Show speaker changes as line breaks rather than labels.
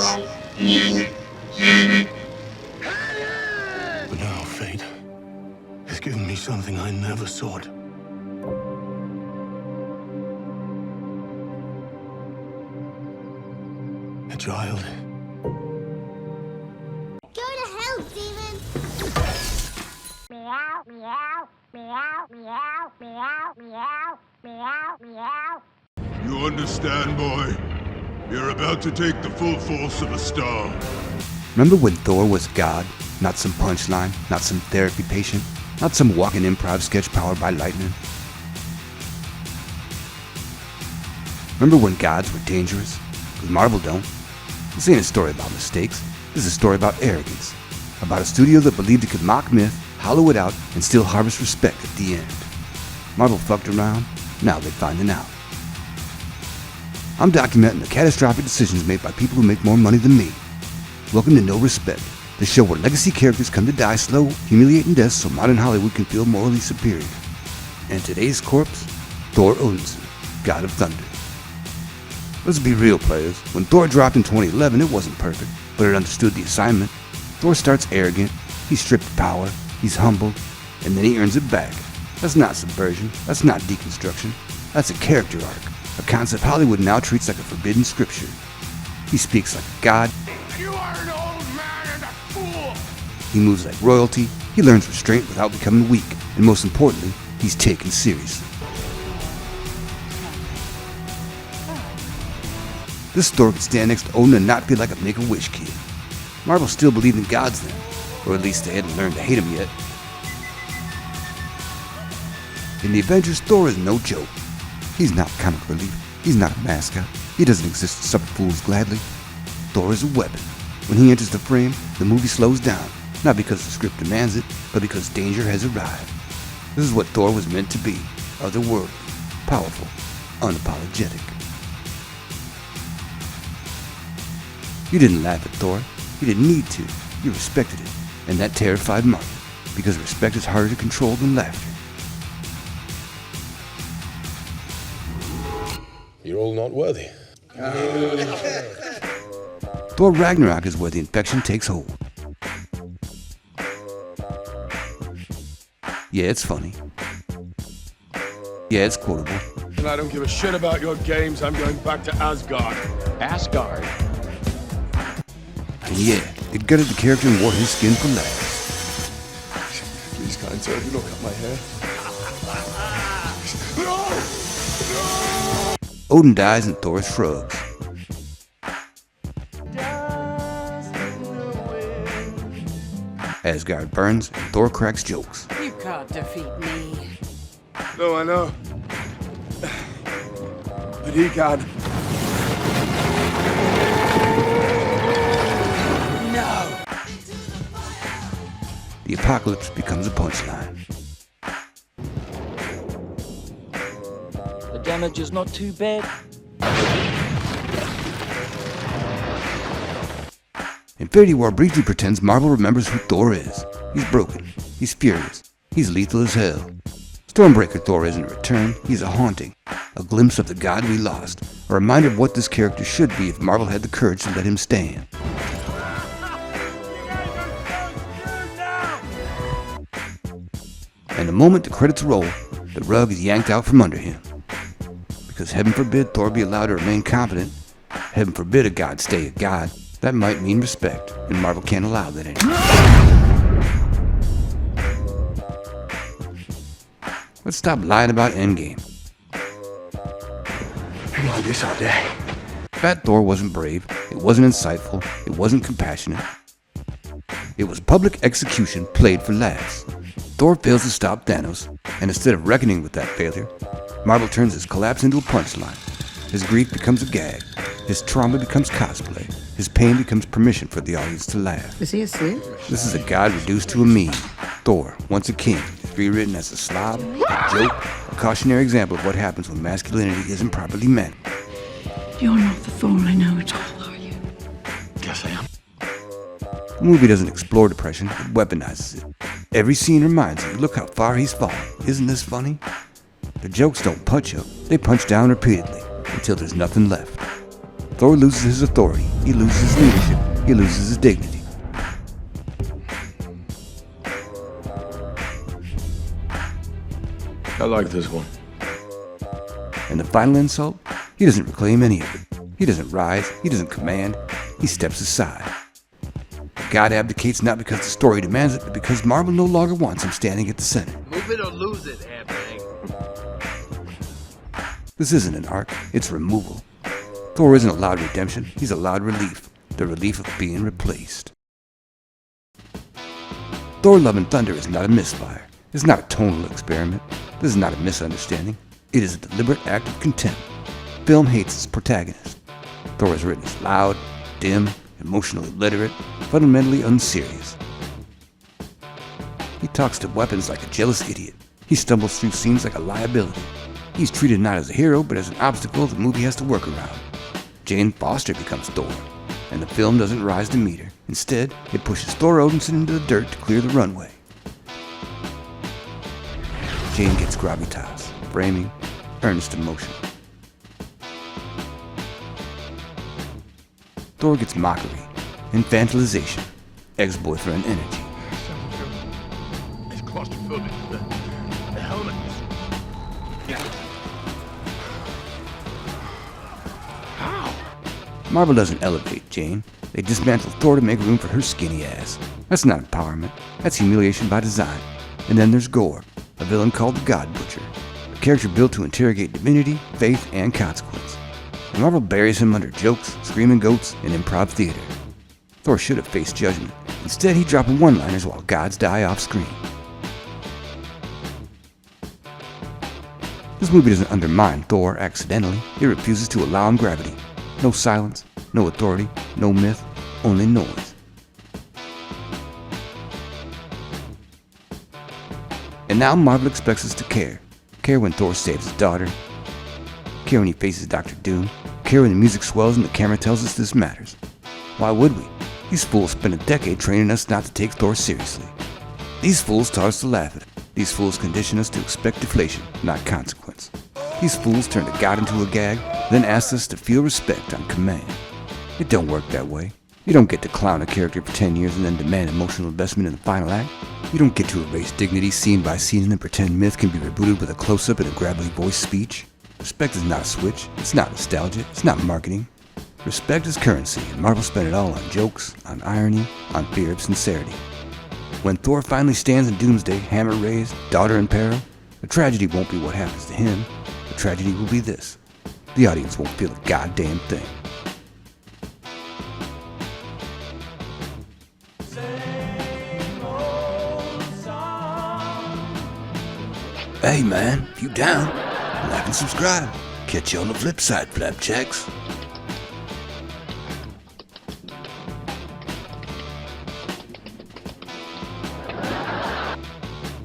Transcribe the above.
But now fate has given me something I never sought. A child.
Go to hell, demon! Meow, meow, meow, meow, meow, meow, meow, meow.
You understand, boy? You're about to take the full force of a star.
Remember when Thor was God? Not some punchline, not some therapy patient, not some walking improv sketch powered by lightning. Remember when gods were dangerous? Because Marvel don't. This ain't a story about mistakes. This is a story about arrogance. About a studio that believed it could mock myth, hollow it out, and still harvest respect at the end. Marvel fucked around, now they're finding out. I'm documenting the catastrophic decisions made by people who make more money than me. Welcome to No Respect, the show where legacy characters come to die slow, humiliating deaths so modern Hollywood can feel morally superior. And today's corpse? Thor Odinson, God of Thunder. Let's be real, players. When Thor dropped in 2011, it wasn't perfect, but it understood the assignment. Thor starts arrogant, he's stripped of power, he's humbled, and then he earns it back. That's not subversion, that's not deconstruction, that's a character arc, a concept Hollywood now treats like a forbidden scripture. He speaks like a god.
You are an old man and a fool!
He moves like royalty, he learns restraint without becoming weak, and most importantly, he's taken seriously. This Thor could stand next to Odin and not feel like a Make-A-Wish kid. Marvel still believed in gods then, or at least they hadn't learned to hate him yet. In the Avengers, Thor is no joke. He's not comic relief, he's not a mascot, he doesn't exist to suffer fools gladly. Thor is a weapon. When he enters the frame, the movie slows down, not because the script demands it, but because danger has arrived. This is what Thor was meant to be, otherworldly, powerful, unapologetic. You didn't laugh at Thor, you didn't need to, you respected it, and that terrified Marvel, because respect is harder to control than laughter.
You're all not worthy.
Thor Ragnarok is where the infection takes hold. Yeah, it's funny. Yeah, it's quotable.
And I don't give a shit about your games, I'm going back to Asgard.
Asgard?
And yeah, it gutted the character and wore his skin for laughs.
Please, kind sir, do not cut my hair.
Odin dies and Thor shrugs. Asgard burns and Thor cracks jokes.
You can't defeat me.
No, I know. But he can.
No!
The apocalypse becomes a punchline.
The damage is not too bad.
Infinity War briefly pretends Marvel remembers who Thor is. He's broken. He's furious. He's lethal as hell. Stormbreaker Thor isn't a return, he's a haunting. A glimpse of the god we lost. A reminder of what this character should be if Marvel had the courage to let him stand. And the moment the credits roll, the rug is yanked out from under him. Because heaven forbid Thor be allowed to remain competent. Heaven forbid a god stay a god. That might mean respect, and Marvel can't allow that anymore. Let's stop lying about Endgame.
Like this all day.
Fat Thor wasn't brave, it wasn't insightful, it wasn't compassionate. It was public execution played for laughs. Thor fails to stop Thanos, and instead of reckoning with that failure, Marvel turns his collapse into a punchline. His grief becomes a gag. His trauma becomes cosplay. His pain becomes permission for the audience to laugh.
Is he asleep?
This is a god reduced to a meme. Thor, once a king, is rewritten as a slob, a joke, a cautionary example of what happens when masculinity isn't properly met.
You're not the Thor I know at all, are you?
Yes, I am.
The movie doesn't explore depression, it weaponizes it. Every scene reminds you, look how far he's fallen. Isn't this funny? The jokes don't punch up, they punch down repeatedly, until there's nothing left. Thor loses his authority, he loses his leadership, he loses his dignity.
I like this one.
And the final insult? He doesn't reclaim any of it. He doesn't rise, he doesn't command, he steps aside. God abdicates not because the story demands it, but because Marvel no longer wants him standing at the center.
Move it or lose it, Anthony.
This isn't an arc, it's removal. Thor isn't allowed redemption, he's allowed relief. The relief of being replaced. Thor Love and Thunder is not a misfire. It's not a tonal experiment. This is not a misunderstanding. It is a deliberate act of contempt. Film hates its protagonist. Thor is written as loud, dim, emotionally illiterate, fundamentally unserious. He talks to weapons like a jealous idiot. He stumbles through scenes like a liability. He's treated not as a hero, but as an obstacle the movie has to work around. Jane Foster becomes Thor, and the film doesn't rise to meet her. Instead, it pushes Thor Odinson into the dirt to clear the runway. Jane gets gravitas, framing, earnest emotion. Thor gets mockery, infantilization, ex-boyfriend energy.
It's claustrophobic. The helmet.
Marvel doesn't elevate Jane. They dismantle Thor to make room for her skinny ass. That's not empowerment. That's humiliation by design. And then there's Gore, a villain called the God Butcher, a character built to interrogate divinity, faith, and consequence. And Marvel buries him under jokes, screaming goats, and improv theater. Thor should have faced judgment. Instead, he's dropping one-liners while gods die off screen. This movie doesn't undermine Thor accidentally. It refuses to allow him gravity. No silence, no authority, no myth, only noise. And now Marvel expects us to care. Care when Thor saves his daughter. Care when he faces Dr. Doom. Care when the music swells and the camera tells us this matters. Why would we? These fools spent a decade training us not to take Thor seriously. These fools taught us to laugh at it. These fools condition us to expect deflation, not consequence. These fools turned a god into a gag, then asked us to feel respect on command. It don't work that way. You don't get to clown a character for 10 years and then demand emotional investment in the final act. You don't get to erase dignity scene by scene and then pretend myth can be rebooted with a close-up and a gravelly voice speech. Respect is not a switch. It's not nostalgia. It's not marketing. Respect is currency, and Marvel spent it all on jokes, on irony, on fear of sincerity. When Thor finally stands in Doomsday, hammer raised, daughter in peril, the tragedy won't be what happens to him. The tragedy will be this. The audience won't feel a goddamn thing. Hey man, if you down, like and subscribe. Catch you on the flip side, flapjacks.